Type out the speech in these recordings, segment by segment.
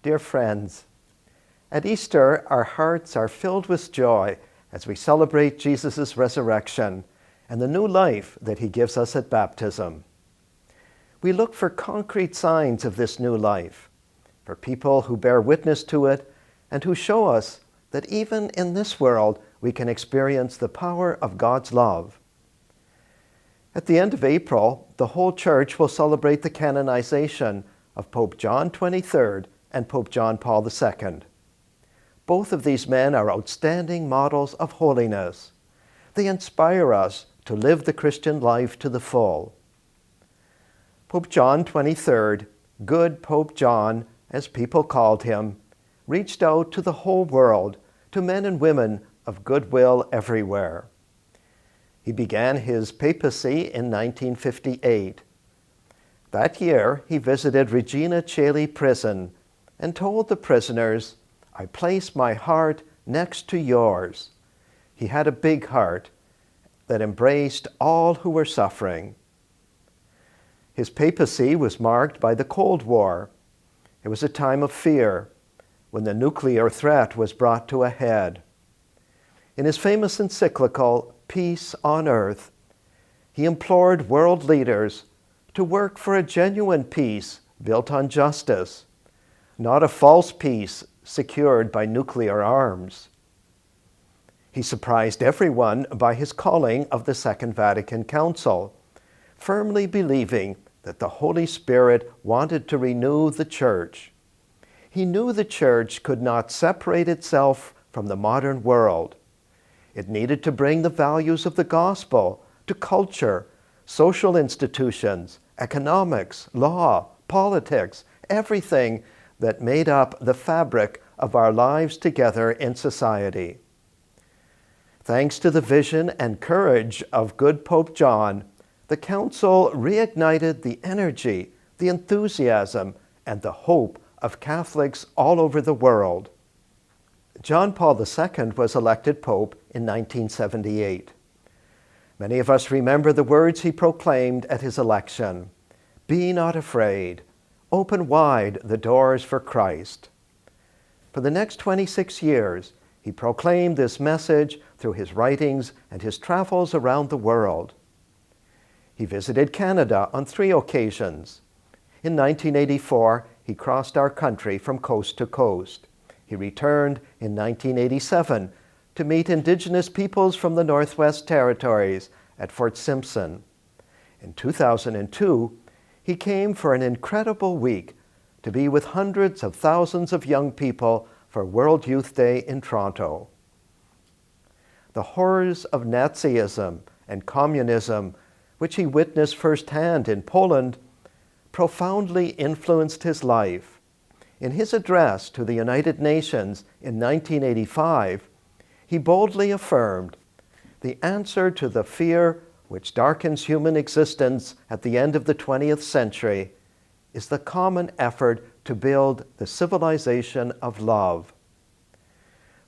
Dear friends, at Easter, our hearts are filled with joy as we celebrate Jesus' resurrection and the new life that he gives us at baptism. We look for concrete signs of this new life, for people who bear witness to it and who show us that even in this world we can experience the power of God's love. At the end of April, the whole Church will celebrate the canonization of Pope John XXIII and Pope John Paul II. Both of these men are outstanding models of holiness. They inspire us to live the Christian life to the full. Pope John XXIII, good Pope John, as people called him, reached out to the whole world, to men and women of goodwill everywhere. He began his papacy in 1958. That year, he visited Regina Coeli prison and told the prisoners, "I place my heart next to yours." He had a big heart that embraced all who were suffering. His papacy was marked by the Cold War. It was a time of fear, when the nuclear threat was brought to a head. In his famous encyclical, Peace on Earth, he implored world leaders to work for a genuine peace built on justice, not a false peace secured by nuclear arms. He surprised everyone by his calling of the Second Vatican Council, firmly believing that the Holy Spirit wanted to renew the Church. He knew the Church could not separate itself from the modern world. It needed to bring the values of the gospel to culture, social institutions, economics, law, politics, everything that made up the fabric of our lives together in society. Thanks to the vision and courage of good Pope John, the Council reignited the energy, the enthusiasm, and the hope of Catholics all over the world. John Paul II was elected Pope in 1978. Many of us remember the words he proclaimed at his election: "Be not afraid, open wide the doors for Christ." For the next 26 years, he proclaimed this message through his writings and his travels around the world. He visited Canada on 3 occasions. In 1984, he crossed our country from coast to coast. He returned in 1987 to meet Indigenous peoples from the Northwest Territories at Fort Simpson. In 2002, he came for an incredible week to be with hundreds of thousands of young people for World Youth Day in Toronto. The horrors of Nazism and communism, which he witnessed firsthand in Poland, profoundly influenced his life. In his address to the United Nations in 1985, he boldly affirmed, "The answer to the fear which darkens human existence at the end of the 20th century is the common effort to build the civilization of love."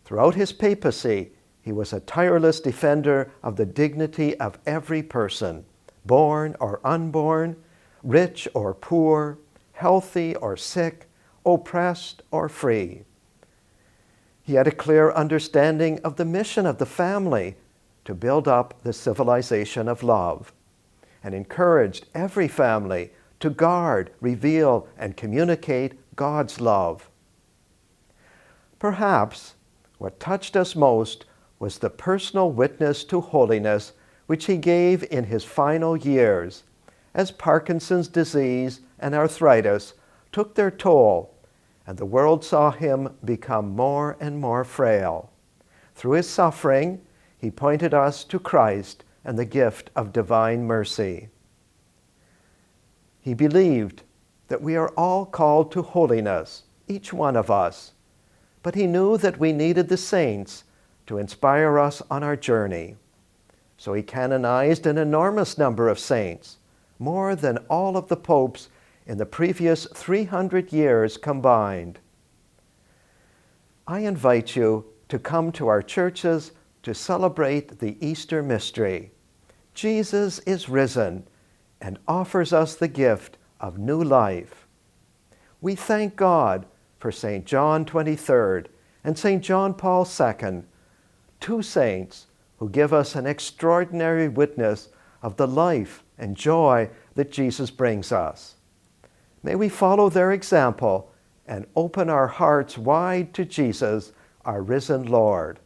Throughout his papacy, he was a tireless defender of the dignity of every person, born or unborn, rich or poor, healthy or sick, oppressed or free. He had a clear understanding of the mission of the family to build up the civilization of love, and encouraged every family to guard, reveal, and communicate God's love. Perhaps what touched us most was the personal witness to holiness which he gave in his final years, as Parkinson's disease and arthritis took their toll, and the world saw him become more and more frail. Through his suffering, he pointed us to Christ and the gift of divine mercy. He believed that we are all called to holiness, each one of us, but he knew that we needed the saints to inspire us on our journey. So he canonized an enormous number of saints, more than all of the popes in the previous 300 years combined. I invite you to come to our churches to celebrate the Easter mystery. Jesus is risen and offers us the gift of new life. We thank God for St. John 23rd and St. John Paul II, two saints who give us an extraordinary witness of the life and joy that Jesus brings us. May we follow their example and open our hearts wide to Jesus, our risen Lord.